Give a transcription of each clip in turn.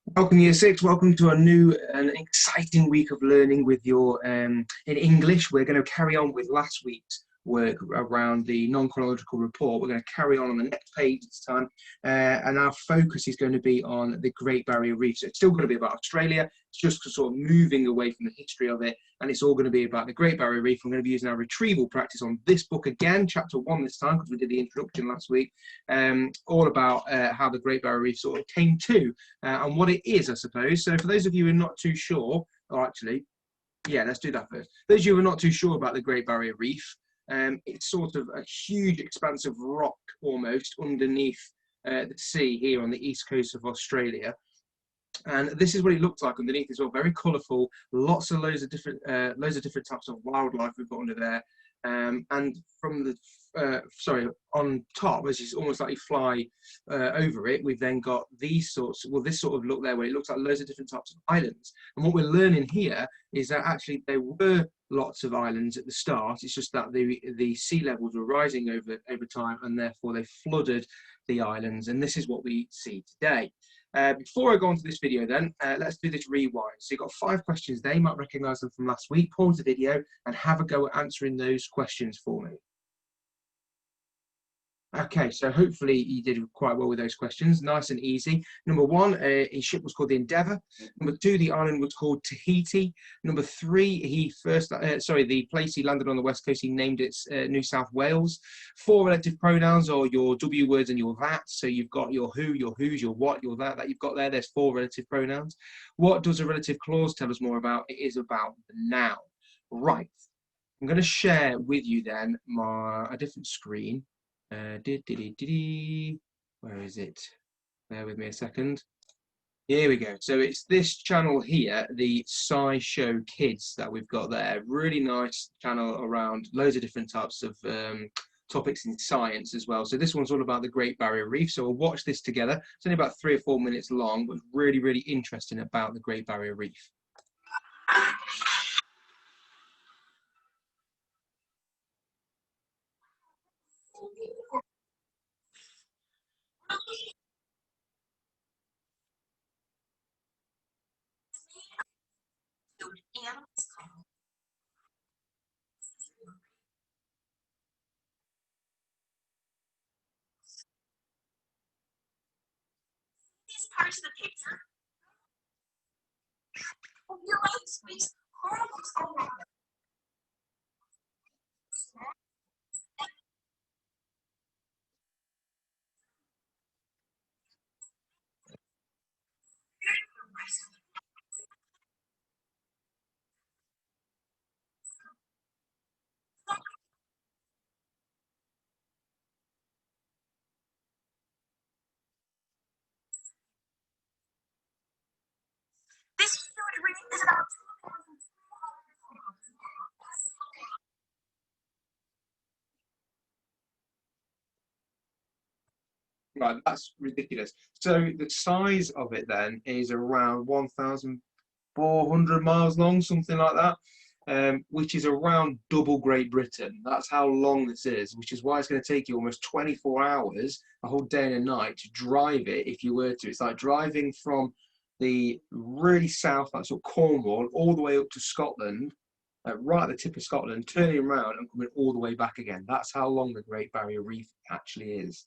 Welcome, Year Six. Welcome to a new and exciting week of learning with your in English. We're going to carry on with last week's work around the non-chronological report. We're going to carry on the next page this time, and our focus is going to be on the Great Barrier Reef. So it's still going to be about Australia. It's just sort of moving away from the history of it, and it's all going to be about the Great Barrier Reef. We're going to be using our retrieval practice on this book again, chapter 1 this time, because we did the introduction last week, all about how the Great Barrier Reef sort of came to and what it is, I suppose. So for those of you who are not too sure, or actually, yeah, let's do that first. Those of you who are not too sure about the Great Barrier Reef, it's sort of a huge expanse of rock almost underneath the sea here on the east coast of Australia. And this is what it looks like underneath as well. Very colourful, loads of different types of wildlife we've got under there. And from the on top, as it's almost like you fly over it, we've then got these sorts. Well, this sort of look there, where it looks like loads of different types of islands. And what we're learning here is that actually there were lots of islands at the start. It's just that the sea levels were rising over time, and therefore they flooded the islands. And this is what we see today. Before I go on to this video then, let's do this rewind. So you've got 5 questions there. You might recognise them from last week. Pause the video and have a go at answering those questions for me. Okay, so hopefully you did quite well with those questions. Nice and easy. Number 1, his ship was called the Endeavour. Number 2, the island was called Tahiti. Number 3, the place he landed on the west coast, he named it New South Wales. 4 relative pronouns, or your W words and your that. So you've got your who, your whose, your what, your that you've got there. There's 4 relative pronouns. What does a relative clause tell us more about? It is about the noun. Right. I'm going to share with you then a different screen. Where is it? Bear with me a second. Here we go. So it's this channel here, the SciShow Kids, that we've got there. Really nice channel around loads of different types of topics in science as well. So this one's all about the Great Barrier Reef. So we'll watch this together. It's only about 3 or 4 minutes long, but really, really interesting about the Great Barrier Reef. These parts of the picture. Your white space. This is about Right, that's ridiculous. So the size of it then is around 1,400 miles long, something like that, which is around double Great Britain. That's how long this is, which is why it's going to take you almost 24 hours, a whole day and a night, to drive it if you were to. It's like driving from the really south, like sort of Cornwall, all the way up to Scotland, right at the tip of Scotland, turning around and coming all the way back again. That's how long the Great Barrier Reef actually is.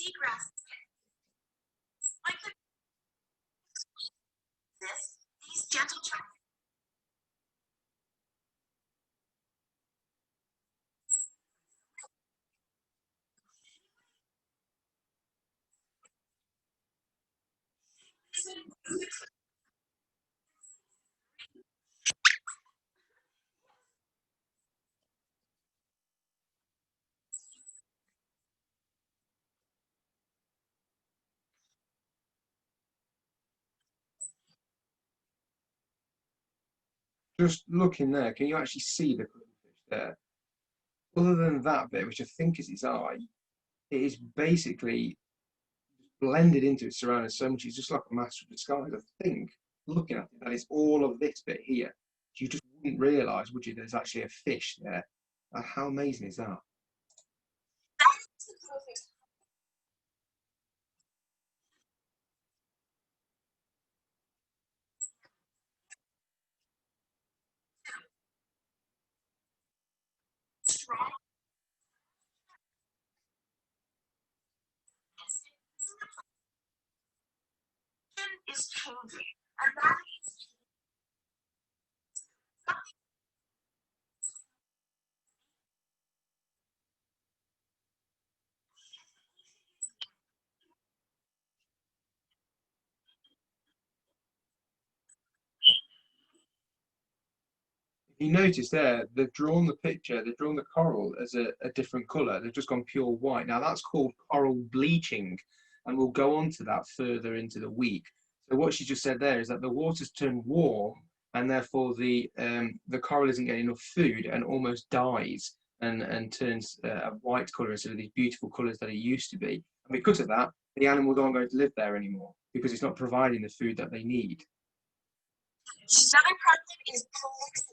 seagrass. Like these gentle tracks. Just looking there, can you actually see the fish there? Other than that bit, which I think is its eye, it is basically blended into its surroundings so much. It's just like a master of disguise. I think, looking at it, that is all of this bit here. You just wouldn't realise, would you, there's actually a fish there. How amazing is that? That is the perfect. Strong is changing, and that is You notice there, they've drawn the picture, they've drawn the coral as a different colour. They've just gone pure white. Now that's called coral bleaching, and we'll go on to that further into the week. So what she just said there is that the water's turned warm, and therefore the coral isn't getting enough food and almost dies and turns a white colour instead of these beautiful colours that it used to be. And because of that, the animals aren't going to live there anymore because it's not providing the food that they need. southern Parkland is prolific.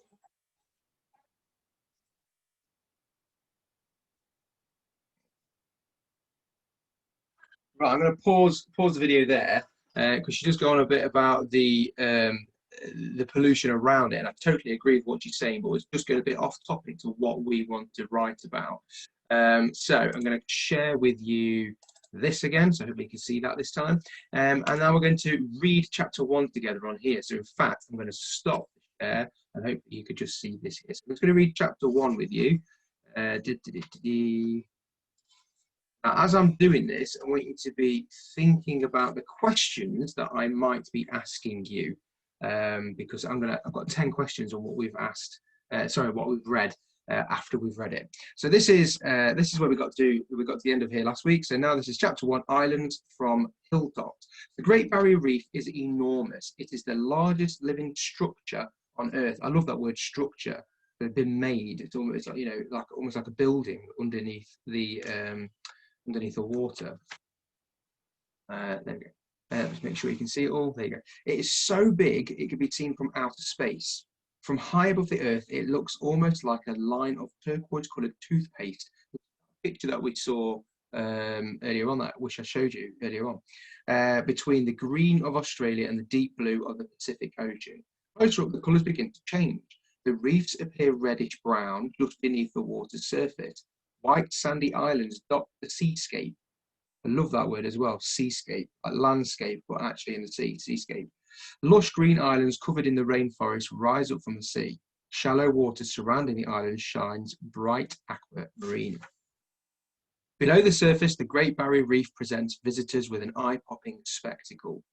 Right, I'm going to pause the video there because she just go on a bit about the pollution around it, and I totally agree with what she's saying, but it's just going a bit off topic to what we want to write about. So I'm going to share with you this again, so hopefully you can see that this time. And now we're going to read chapter 1 together on here. So in fact, I'm going to stop there, and hopefully you could just see this here. So I'm just going to read chapter 1 with you. Now, as I'm doing this, I want you to be thinking about the questions that I might be asking you, because I've got 10 questions on what we've asked. What we've read after we've read it. So this is where we got to the end of here last week. So now this is chapter 1, Islands from Hilltops. The Great Barrier Reef is enormous. It is the largest living structure on Earth. I love that word, structure. They've been made. It's almost like almost like a building underneath the water. There we go. Let's make sure you can see it all. There you go. It is so big, it can be seen from outer space. From high above the Earth, it looks almost like a line of turquoise-coloured toothpaste. The picture that we saw earlier on, that I wish I showed you earlier on, between the green of Australia and the deep blue of the Pacific Ocean. Closer up, the colours begin to change. The reefs appear reddish-brown just beneath the water's surface. White sandy islands dot the seascape. I love that word as well, seascape, like landscape, but actually in the sea, seascape. Lush green islands covered in the rainforest rise up from the sea. Shallow water surrounding the islands shines bright aquamarine. Below the surface, the Great Barrier Reef presents visitors with an eye-popping spectacle.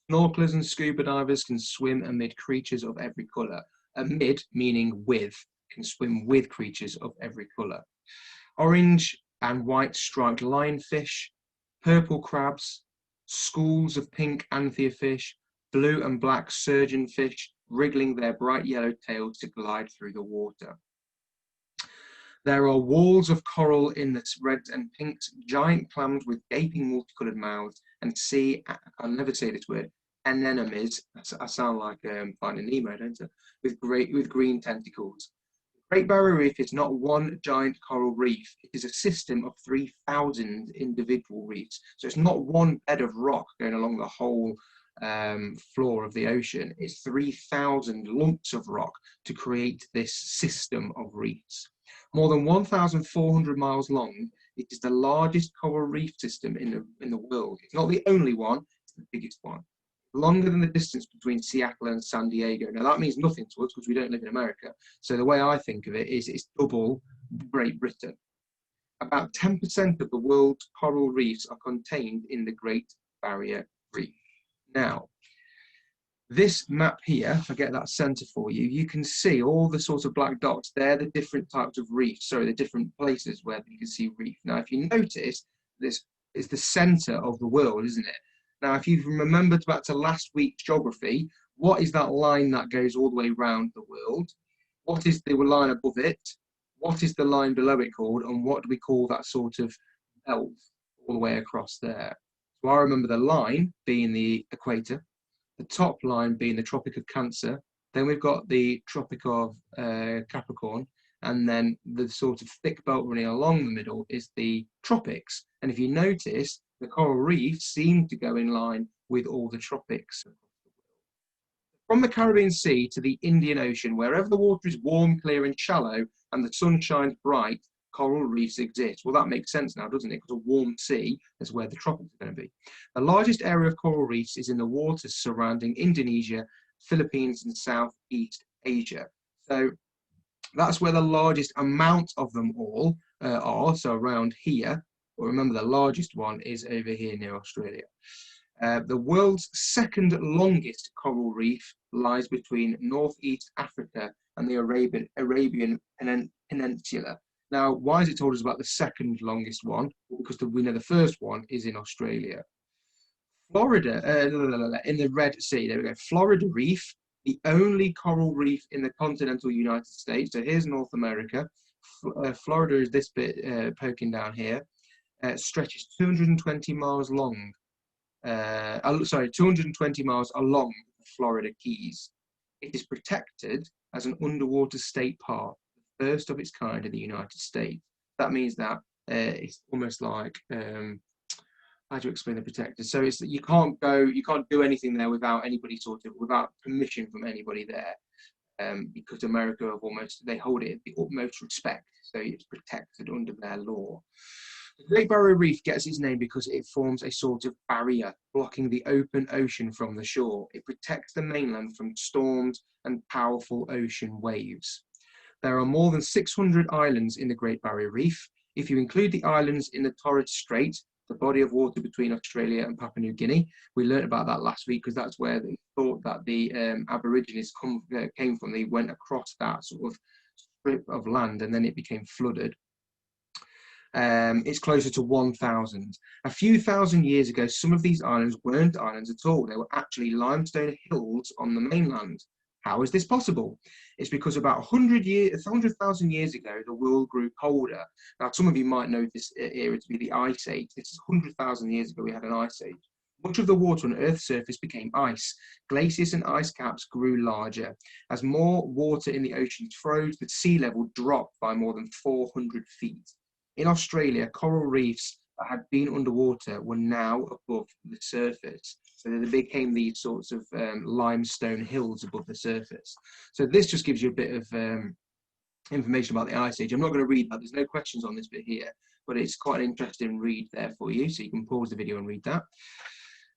Snorkelers and scuba divers can swim amid creatures of every colour. Amid, meaning with, can swim with creatures of every colour. Orange and white striped lionfish, purple crabs, schools of pink antheafish, blue and black surgeonfish wriggling their bright yellow tails to glide through the water. There are walls of coral in the reds and pinks, giant clams with gaping multicoloured mouths, and I'll never say this word, anemones. I sound like Finding Nemo, don't I? With green tentacles. Great Barrier Reef is not one giant coral reef. It is a system of 3,000 individual reefs. So it's not one bed of rock going along the whole floor of the ocean. It's 3,000 lumps of rock to create this system of reefs. More than 1,400 miles long, it is the largest coral reef system in the world. It's not the only one, it's the biggest one. Longer than the distance between Seattle and San Diego. Now that means nothing to us because we don't live in America. So the way I think of it is it's double Great Britain. About 10% of the world's coral reefs are contained in the Great Barrier Reef. Now, this map here, if I get that center for you, you can see all the sorts of black dots. They're the different types of reefs, sorry, the different places where you can see reef. Now, if you notice, this is the center of the world, isn't it? Now, if you've remembered back to last week's geography, what is that line that goes all the way around the world? What is the line above it? What is the line below it called? And what do we call that sort of belt all the way across there? So I remember the line being the equator, the top line being the Tropic of Cancer, then we've got the Tropic of Capricorn, and then the sort of thick belt running along the middle is the tropics. And if you notice, the coral reefs seem to go in line with all the tropics. From the Caribbean Sea to the Indian Ocean, wherever the water is warm, clear and shallow and the sun shines bright, coral reefs exist. Well, that makes sense now, doesn't it? Because a warm sea is where the tropics are going to be. The largest area of coral reefs is in the waters surrounding Indonesia, Philippines and Southeast Asia. So that's where the largest amount of them all are, so around here. But remember, the largest one is over here near Australia. The world's second longest coral reef lies between northeast Africa and the Arabian Peninsula. Now, why is it told us about the second longest one? Because we know the first one is in Australia. Florida, in the Red Sea, there we go. Florida Reef, the only coral reef in the continental United States. So here's North America. Florida is this bit poking down here. Stretches 220 miles long. 220 miles along the Florida Keys. It is protected as an underwater state park, the first of its kind in the United States. That means that it's almost like, how do you explain the protected? So it's that you can't do anything there without without permission from anybody there, because America they hold it in the utmost respect, so it's protected under their law. The Great Barrier Reef gets its name because it forms a sort of barrier blocking the open ocean from the shore. It protects the mainland from storms and powerful ocean waves. There are more than 600 islands in the Great Barrier Reef. If you include the islands in the Torres Strait, the body of water between Australia and Papua New Guinea, we learned about that last week because that's where they thought that the Aborigines came from. They went across that sort of strip of land and then it became flooded. It's closer to 1,000. A few thousand years ago, some of these islands weren't islands at all. They were actually limestone hills on the mainland. How is this possible? It's because about 100,000 years ago, the world grew colder. Now, some of you might know this era to be the Ice Age. This is 100,000 years ago, we had an Ice Age. Much of the water on Earth's surface became ice. Glaciers and ice caps grew larger. As more water in the oceans froze, the sea level dropped by more than 400 feet. In Australia, coral reefs that had been underwater were now above the surface. So they became these sorts of limestone hills above the surface. So this just gives you a bit of information about the Ice Age. I'm not going to read that. There's no questions on this bit here, but it's quite an interesting read there for you. So you can pause the video and read that.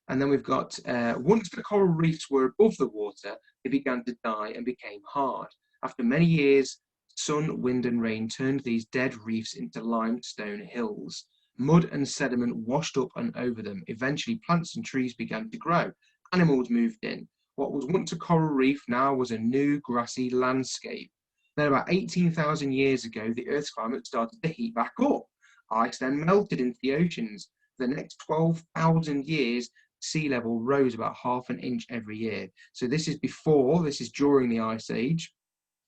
And then we've got, once the coral reefs were above the water, they began to die and became hard. After many years, sun, wind and rain turned these dead reefs into limestone hills. Mud and sediment washed up and over them. Eventually, plants and trees began to grow. Animals moved in. What was once a coral reef now was a new grassy landscape. Then about 18,000 years ago, the Earth's climate started to heat back up. Ice then melted into the oceans. For the next 12,000 years, sea level rose about half an inch every year. So this is during the Ice Age.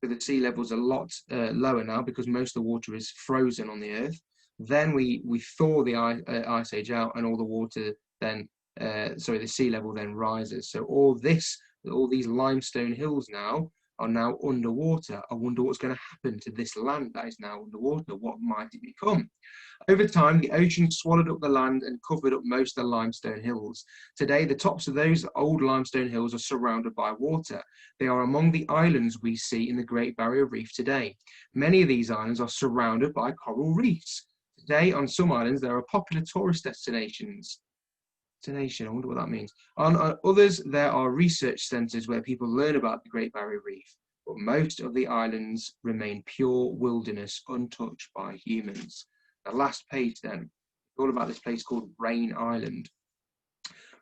So the sea level's a lot lower now because most of the water is frozen on the Earth. Then we thaw the Ice Age out and all the water then, the sea level then rises. So all these limestone hills now are now underwater. I wonder what's going to happen to this land that is now underwater. What might it become? Over time, the ocean swallowed up the land and covered up most of the limestone hills. Today, the tops of those old limestone hills are surrounded by water. They are among the islands we see in the Great Barrier Reef today. Many of these islands are surrounded by coral reefs. Today, on some islands, there are popular tourist destinations. I wonder what that means. On others, there are research centres where people learn about the Great Barrier Reef, but most of the islands remain pure wilderness, untouched by humans. The last page then, all about this place called Rain Island.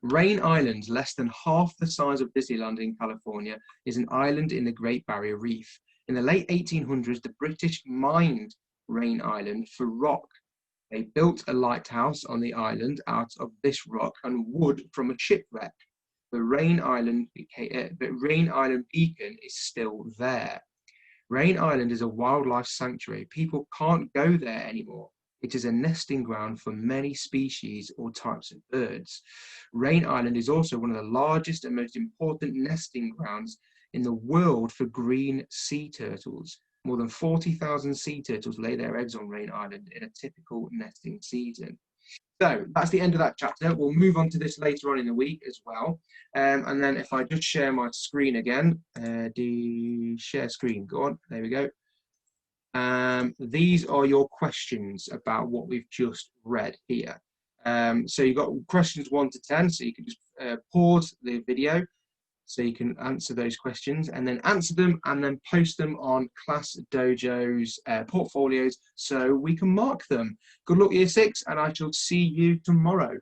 Rain Island, less than half the size of Disneyland in California, is an island in the Great Barrier Reef. In the late 1800s, the British mined Rain Island for rock. They built a lighthouse on the island out of this rock and wood from a shipwreck. The Rain Island beacon is still there. Rain Island is a wildlife sanctuary. People can't go there anymore. It is a nesting ground for many species or types of birds. Rain Island is also one of the largest and most important nesting grounds in the world for green sea turtles. More than 40,000 sea turtles lay their eggs on Rain Island in a typical nesting season. So that's the end of that chapter. We'll move on to this later on in the week as well. And then if I just share my screen again, the share screen, go on, there we go. These are your questions about what we've just read here. So you've got questions 1 to 10, so you can just pause the video so you can answer those questions and then answer them and then post them on Class Dojo's portfolios so we can mark them. Good luck, Year 6, and I shall see you tomorrow.